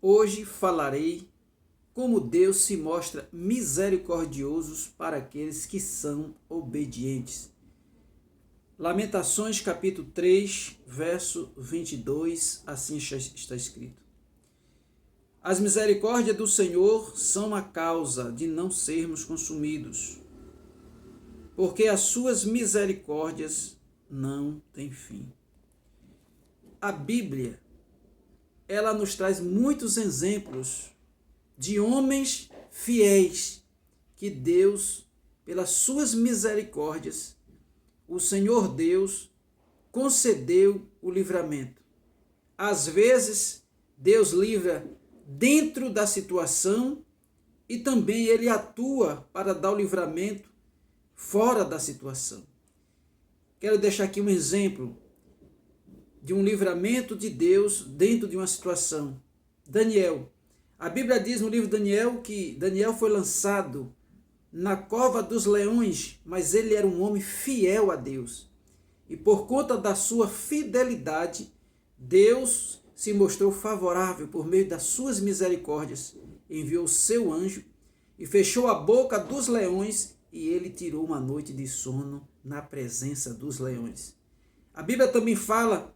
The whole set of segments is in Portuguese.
Hoje falarei como Deus se mostra misericordioso para aqueles que são obedientes. Lamentações capítulo 3, verso 22, assim está escrito. As misericórdias do Senhor são a causa de não sermos consumidos, porque as suas misericórdias não têm fim. A Bíblia, ela nos traz muitos exemplos de homens fiéis que Deus, pelas suas misericórdias, o Senhor Deus concedeu o livramento. Às vezes, Deus livra dentro da situação e também Ele atua para dar o livramento fora da situação. Quero deixar aqui um exemplo de um livramento de Deus dentro de uma situação. Daniel. A Bíblia diz no livro de Daniel que Daniel foi lançado na cova dos leões, mas ele era um homem fiel a Deus. E por conta da sua fidelidade, Deus se mostrou favorável por meio das suas misericórdias. Enviou seu anjo e fechou a boca dos leões e ele tirou uma noite de sono na presença dos leões. A Bíblia também fala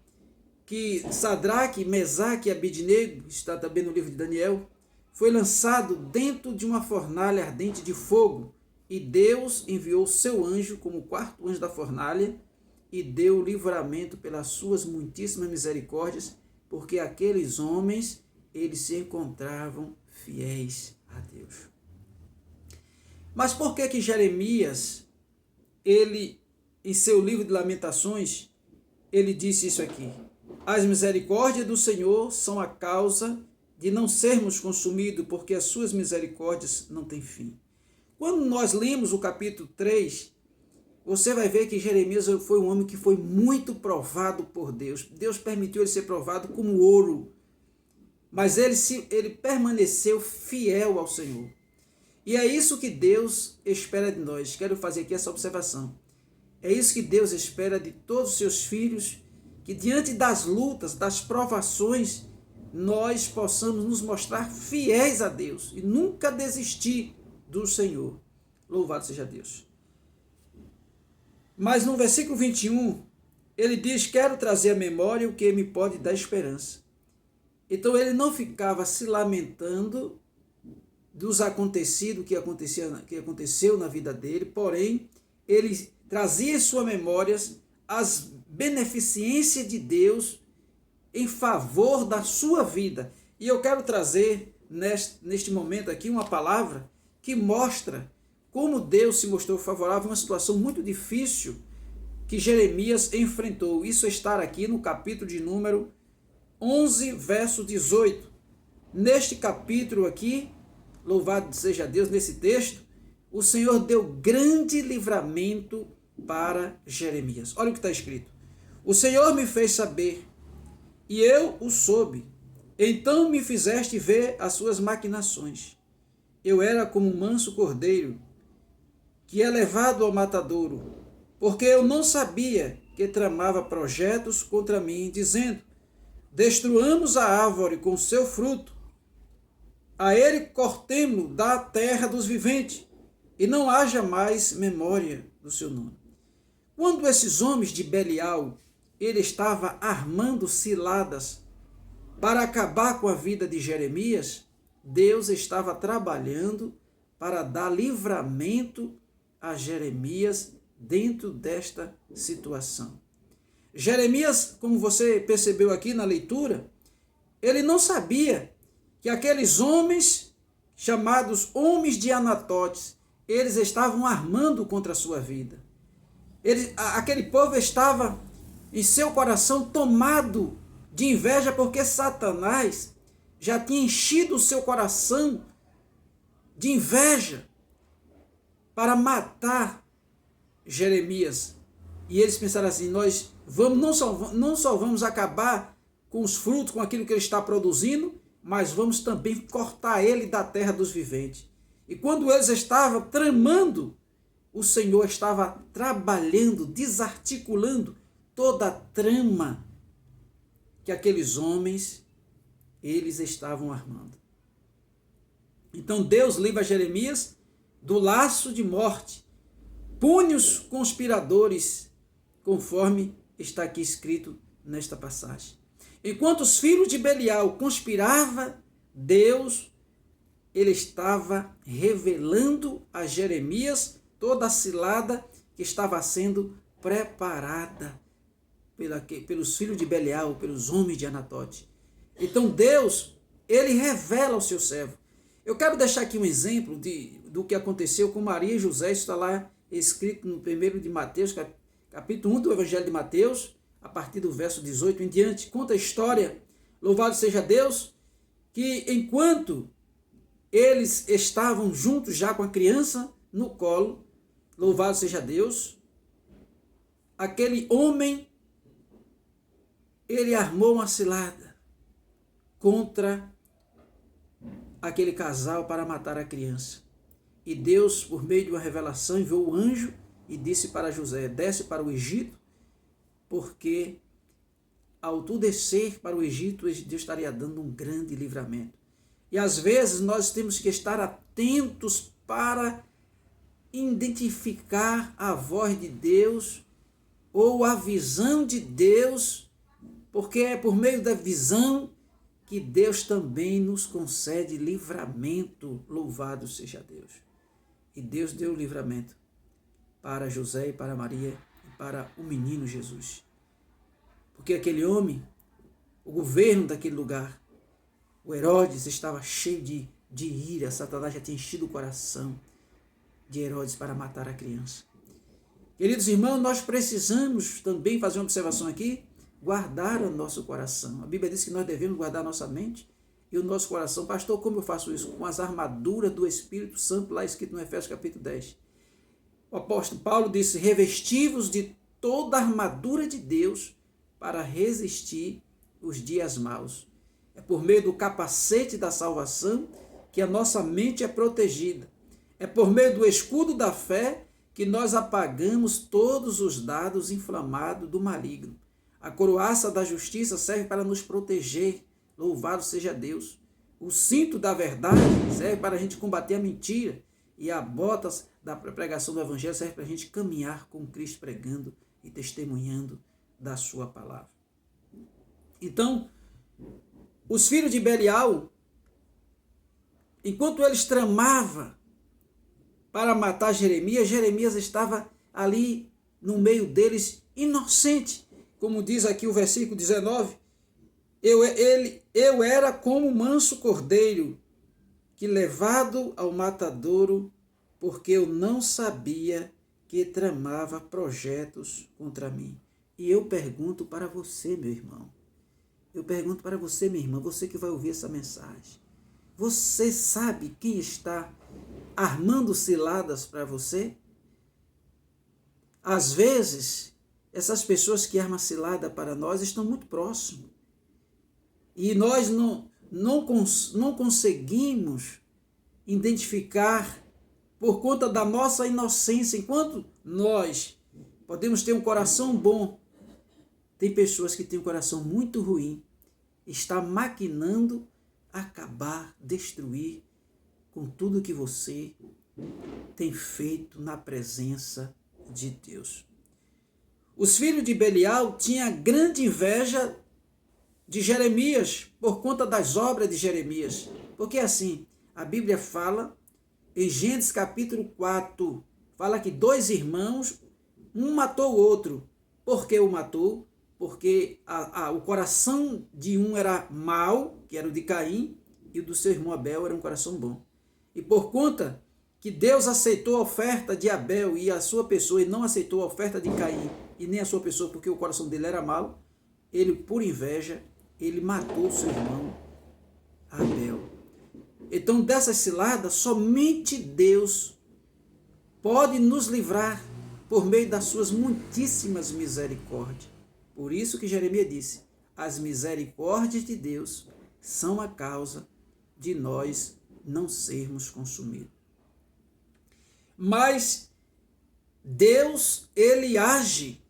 que Sadraque, Mesaque e Abidnego, está também no livro de Daniel, foi lançado dentro de uma fornalha ardente de fogo, e Deus enviou seu anjo como quarto anjo da fornalha e deu livramento pelas suas muitíssimas misericórdias, porque aqueles homens, eles se encontravam fiéis a Deus. Mas por que Jeremias, ele, em seu livro de Lamentações, ele disse isso aqui? As misericórdias do Senhor são a causa de não sermos consumidos, porque as suas misericórdias não têm fim. Quando nós lemos o capítulo 3, você vai ver que Jeremias foi um homem que foi muito provado por Deus. Deus permitiu ele ser provado como ouro, mas ele permaneceu fiel ao Senhor. E é isso que Deus espera de nós. Quero fazer aqui essa observação. É isso que Deus espera de todos os seus filhos, que diante das lutas, das provações, nós possamos nos mostrar fiéis a Deus e nunca desistir do Senhor. Louvado seja Deus. Mas no versículo 21, ele diz: quero trazer à memória o que me pode dar esperança. Então ele não ficava se lamentando dos acontecidos que aconteceu na vida dele, porém ele trazia em suas memórias as beneficências de Deus em favor da sua vida. E eu quero trazer neste momento aqui uma palavra que mostra como Deus se mostrou favorável a uma situação muito difícil que Jeremias enfrentou. Isso está aqui no capítulo de número 11, verso 18. Neste capítulo aqui, louvado seja Deus, nesse texto, o Senhor deu grande livramento para Jeremias. Olha o que está escrito. O Senhor me fez saber, e eu o soube. Então me fizeste ver as suas maquinações. Eu era como um manso cordeiro, que é levado ao matadouro, porque eu não sabia que tramava projetos contra mim, dizendo: destruamos a árvore com seu fruto, a ele cortemo da terra dos viventes, e não haja mais memória do seu nome. Quando esses homens de Belial, ele estava armando ciladas para acabar com a vida de Jeremias, Deus estava trabalhando para dar livramento a Jeremias dentro desta situação. Jeremias, como você percebeu aqui na leitura, ele não sabia que aqueles homens, chamados homens de Anatotes, eles estavam armando contra a sua vida. Aquele povo estava em seu coração tomado de inveja, porque Satanás já tinha enchido o seu coração de inveja para matar Jeremias. E eles pensaram assim: nós não só vamos acabar com os frutos, com aquilo que ele está produzindo, mas vamos também cortar ele da terra dos viventes. E quando eles estavam tramando, o Senhor estava trabalhando, desarticulando toda a trama que aqueles homens eles estavam armando. Então Deus livra Jeremias do laço de morte, pune os conspiradores, conforme está aqui escrito nesta passagem. Enquanto os filhos de Belial conspiravam, Deus, ele estava revelando a Jeremias toda a cilada que estava sendo preparada pelos filhos de Belial, pelos homens de Anatote. Então Deus, ele revela ao seu servo. Eu quero deixar aqui um exemplo do que aconteceu com Maria e José. Isso está lá escrito no 1 de Mateus, capítulo 1 do Evangelho de Mateus, a partir do verso 18 em diante. Conta a história, louvado seja Deus, que enquanto eles estavam juntos já com a criança no colo, louvado seja Deus, aquele homem, ele armou uma cilada contra aquele casal para matar a criança. E Deus, por meio de uma revelação, enviou o anjo e disse para José: desce para o Egito, porque ao tu descer para o Egito, Deus estaria dando um grande livramento. E às vezes nós temos que estar atentos para identificar a voz de Deus ou a visão de Deus, porque é por meio da visão que Deus também nos concede livramento. Louvado seja Deus. E Deus deu o livramento para José e para Maria e para o menino Jesus. Porque aquele homem, o governo daquele lugar, o Herodes, estava cheio de ira. Satanás já tinha enchido o coração de Herodes para matar a criança. Queridos irmãos, nós precisamos também fazer uma observação aqui, guardar o nosso coração. A Bíblia diz que nós devemos guardar a nossa mente e o nosso coração. Pastor, como eu faço isso? Com as armaduras do Espírito Santo, lá escrito no Efésios capítulo 10. O apóstolo Paulo disse: revesti-vos de toda a armadura de Deus para resistir os dias maus. É por meio do capacete da salvação que a nossa mente é protegida. É por meio do escudo da fé que nós apagamos todos os dardos inflamados do maligno. A couraça da justiça serve para nos proteger. Louvado seja Deus. O cinto da verdade serve para a gente combater a mentira. E a bota da pregação do Evangelho serve para a gente caminhar com Cristo, pregando e testemunhando da sua palavra. Então, os filhos de Belial, enquanto eles tramavam para matar Jeremias, Jeremias estava ali no meio deles, inocente. Como diz aqui o versículo 19, eu era como um manso cordeiro que levado ao matadouro, porque eu não sabia que tramava projetos contra mim. E eu pergunto para você, meu irmão, eu pergunto para você, minha irmã, você que vai ouvir essa mensagem, você sabe quem está armando ciladas para você? Às vezes, essas pessoas que armam cilada para nós estão muito próximas. E nós não conseguimos identificar por conta da nossa inocência. Enquanto nós podemos ter um coração bom, tem pessoas que têm um coração muito ruim, está maquinando acabar, destruir com tudo que você tem feito na presença de Deus. Os filhos de Belial tinham grande inveja de Jeremias por conta das obras de Jeremias. Porque assim, a Bíblia fala, em Gênesis capítulo 4, fala que dois irmãos, um matou o outro. Por que o matou? Porque o coração de um era mau, que era o de Caim, e o do seu irmão Abel era um coração bom. E por conta que Deus aceitou a oferta de Abel e a sua pessoa, e não aceitou a oferta de Caim e nem a sua pessoa, porque o coração dele era mau, ele, por inveja, ele matou seu irmão Abel. Então, dessa cilada, somente Deus pode nos livrar por meio das suas muitíssimas misericórdias. Por isso que Jeremias disse: as misericórdias de Deus são a causa de nós não sermos consumidos. Mas Deus, ele age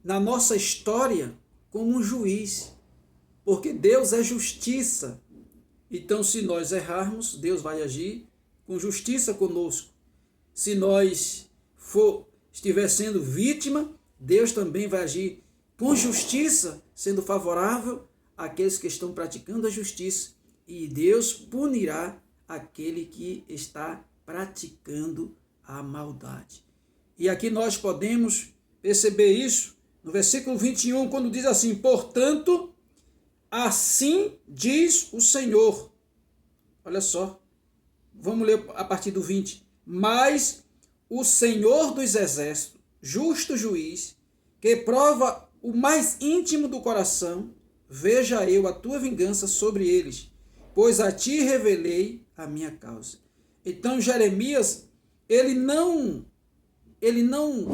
na nossa história como um juiz, porque Deus é justiça. Então, se nós errarmos, Deus vai agir com justiça conosco. Se nós estiver sendo vítima, Deus também vai agir com justiça, sendo favorável àqueles que estão praticando a justiça. E Deus punirá aquele que está praticando a maldade. E aqui nós podemos perceber isso no versículo 21, quando diz assim: portanto, assim diz o Senhor. Olha só, vamos ler a partir do 20. Mas o Senhor dos Exércitos, justo juiz, que prova o mais íntimo do coração, veja eu a tua vingança sobre eles, pois a ti revelei a minha causa. Então Jeremias, ele não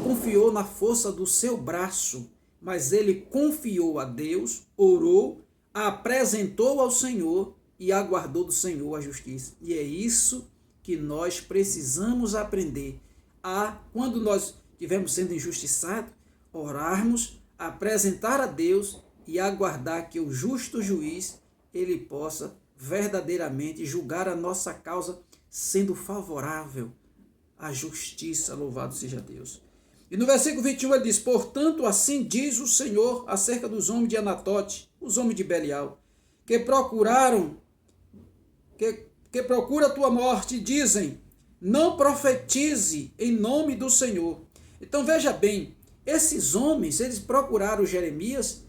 confiou na força do seu braço, mas ele confiou a Deus, orou, apresentou ao Senhor e aguardou do Senhor a justiça. E é isso que nós precisamos aprender. Quando nós estivermos sendo injustiçados, orarmos, apresentar a Deus e aguardar que o justo juiz ele possa verdadeiramente julgar a nossa causa, sendo favorável à justiça. Louvado seja Deus. E no versículo 21 ele diz: portanto, assim diz o Senhor acerca dos homens de Anatote, os homens de Belial, que procura a tua morte, e dizem: não profetize em nome do Senhor. Então veja bem, esses homens, eles procuraram Jeremias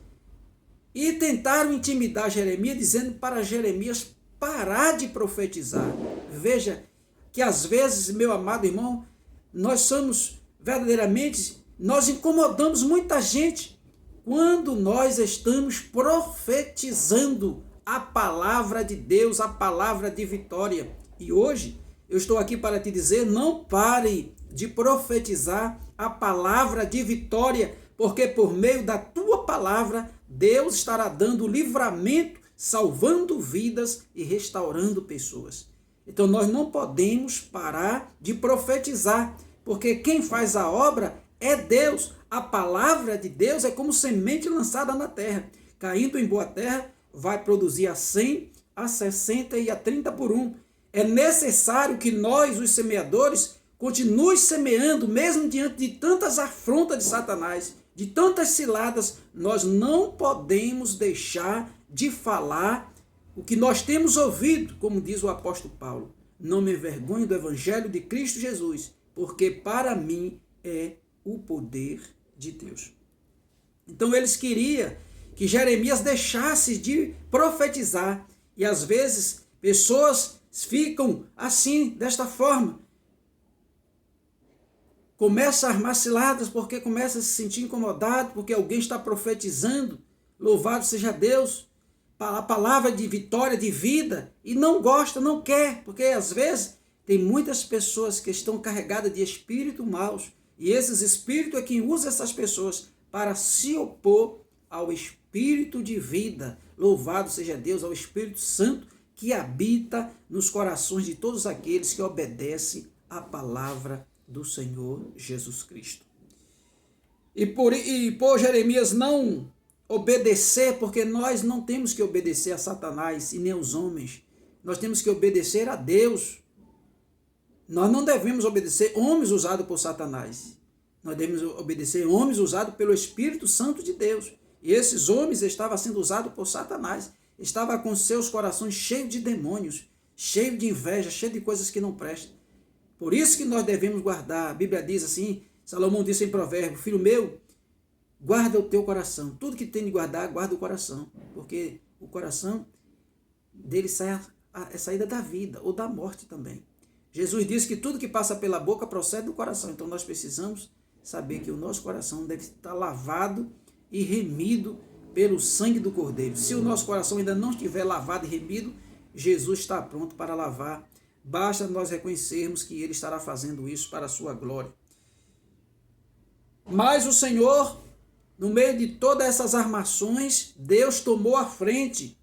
e tentaram intimidar Jeremias, dizendo para Jeremias parar de profetizar. Veja que às vezes, meu amado irmão, nós incomodamos muita gente quando nós estamos profetizando a palavra de Deus, a palavra de vitória. E hoje eu estou aqui para te dizer: não pare de profetizar a palavra de vitória, porque por meio da tua palavra Deus estará dando livramento, salvando vidas e restaurando pessoas. Então nós não podemos parar de profetizar, porque quem faz a obra é Deus. A palavra de Deus é como semente lançada na terra. Caindo em boa terra, vai produzir a 100, a 60 e a 30 por 1. É necessário que nós, os semeadores, continuemos semeando, mesmo diante de tantas afrontas de Satanás, de tantas ciladas. Nós não podemos deixar de falar o que nós temos ouvido, como diz o apóstolo Paulo: não me envergonhe do evangelho de Cristo Jesus, porque para mim é o poder de Deus. Então eles queriam que Jeremias deixasse de profetizar, e às vezes pessoas ficam assim, desta forma, começa a armar ciladas porque começa a se sentir incomodado, porque alguém está profetizando, louvado seja Deus, a palavra de vitória, de vida, e não gosta, não quer, porque às vezes tem muitas pessoas que estão carregadas de espíritos maus, e esses espíritos é quem usa essas pessoas para se opor ao espírito de vida. Louvado seja Deus, ao Espírito Santo que habita nos corações de todos aqueles que obedecem à palavra do Senhor Jesus Cristo. E por Jeremias não obedecer, porque nós não temos que obedecer a Satanás e nem aos homens, nós temos que obedecer a Deus. Nós não devemos obedecer homens usados por Satanás, nós devemos obedecer homens usados pelo Espírito Santo de Deus. E esses homens estavam sendo usados por Satanás, estavam com seus corações cheios de demônios, cheios de inveja, cheios de coisas que não prestam. Por isso que nós devemos guardar. A Bíblia diz assim, Salomão disse em Provérbio: filho meu, guarda o teu coração. Tudo que tem de guardar, guarda o coração. Porque o coração dele sai a saída da vida ou da morte também. Jesus disse que tudo que passa pela boca procede do coração. Então nós precisamos saber que o nosso coração deve estar lavado e remido pelo sangue do Cordeiro. Se o nosso coração ainda não estiver lavado e remido, Jesus está pronto para lavar. Basta nós reconhecermos que Ele estará fazendo isso para a sua glória. Mas o Senhor, no meio de todas essas armações, Deus tomou a frente.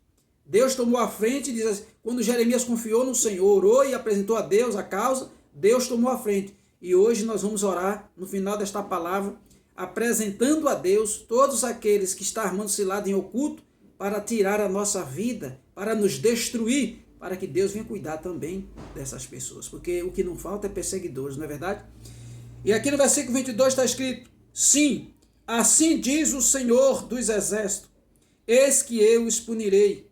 Deus tomou a frente, diz, quando Jeremias confiou no Senhor, orou e apresentou a Deus a causa, Deus tomou a frente. E hoje nós vamos orar, no final desta palavra, apresentando a Deus todos aqueles que estão armando cilada em oculto para tirar a nossa vida, para nos destruir, para que Deus venha cuidar também dessas pessoas, porque o que não falta é perseguidores, não é verdade? E aqui no versículo 22 está escrito: sim, assim diz o Senhor dos Exércitos, eis que eu os punirei.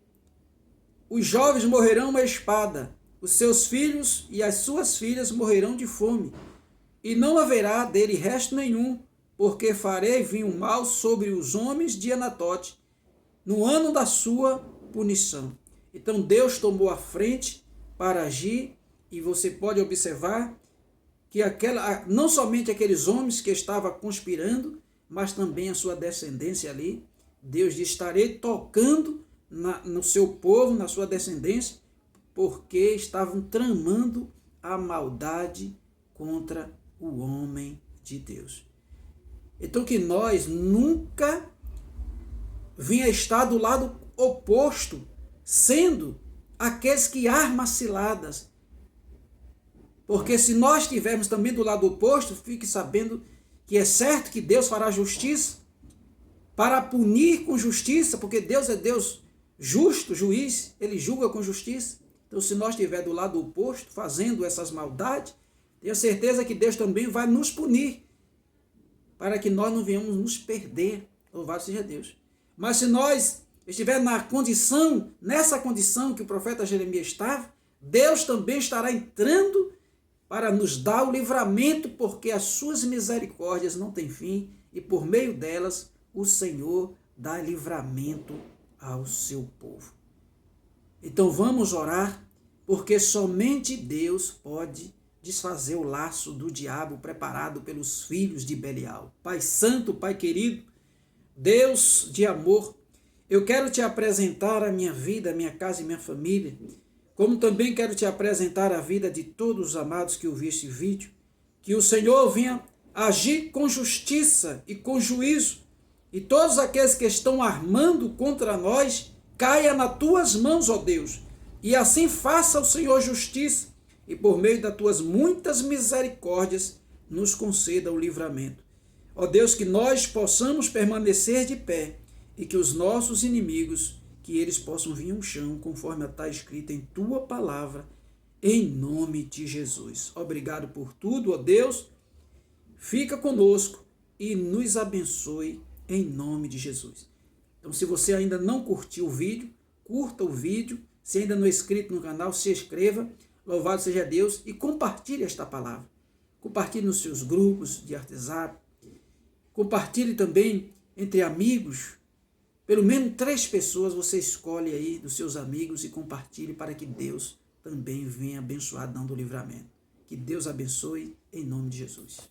Os jovens morrerão à espada, os seus filhos e as suas filhas morrerão de fome, e não haverá dele resto nenhum, porque farei vir o mal sobre os homens de Anatote, no ano da sua punição. Então Deus tomou a frente para agir, e você pode observar que não somente aqueles homens que estavam conspirando, mas também a sua descendência ali. Deus diz: estarei tocando no seu povo, na sua descendência, porque estavam tramando a maldade contra o homem de Deus. Então que nós nunca venha estar do lado oposto, sendo aqueles que armam ciladas. Porque se nós estivermos também do lado oposto, fique sabendo que é certo que Deus fará justiça para punir com justiça, porque Deus é Deus justo, juiz, ele julga com justiça. Então, se nós estiver do lado oposto, fazendo essas maldades, tenho certeza que Deus também vai nos punir, para que nós não venhamos nos perder. Louvado seja Deus. Mas se nós estiver nessa condição que o profeta Jeremias estava, Deus também estará entrando para nos dar o livramento, porque as suas misericórdias não têm fim, e por meio delas o Senhor dá livramento ao seu povo. Então vamos orar, porque somente Deus pode desfazer o laço do diabo preparado pelos filhos de Belial. Pai santo, Pai querido, Deus de amor, eu quero te apresentar a minha vida, a minha casa e minha família, como também quero te apresentar a vida de todos os amados que ouviram este vídeo, que o Senhor venha agir com justiça e com juízo, e todos aqueles que estão armando contra nós, caia nas tuas mãos, ó Deus, e assim faça o Senhor justiça, e por meio das tuas muitas misericórdias, nos conceda o livramento. Ó Deus, que nós possamos permanecer de pé, e que os nossos inimigos, que eles possam vir um chão, conforme está escrito em tua palavra, em nome de Jesus. Obrigado por tudo, ó Deus. Fica conosco e nos abençoe em nome de Jesus. Então, se você ainda não curtiu o vídeo, curta o vídeo. Se ainda não é inscrito no canal, se inscreva. Louvado seja Deus, e compartilhe esta palavra. Compartilhe nos seus grupos de WhatsApp. Compartilhe também entre amigos. Pelo menos 3 pessoas você escolhe aí dos seus amigos e compartilhe, para que Deus também venha abençoar, dando o livramento. Que Deus abençoe em nome de Jesus.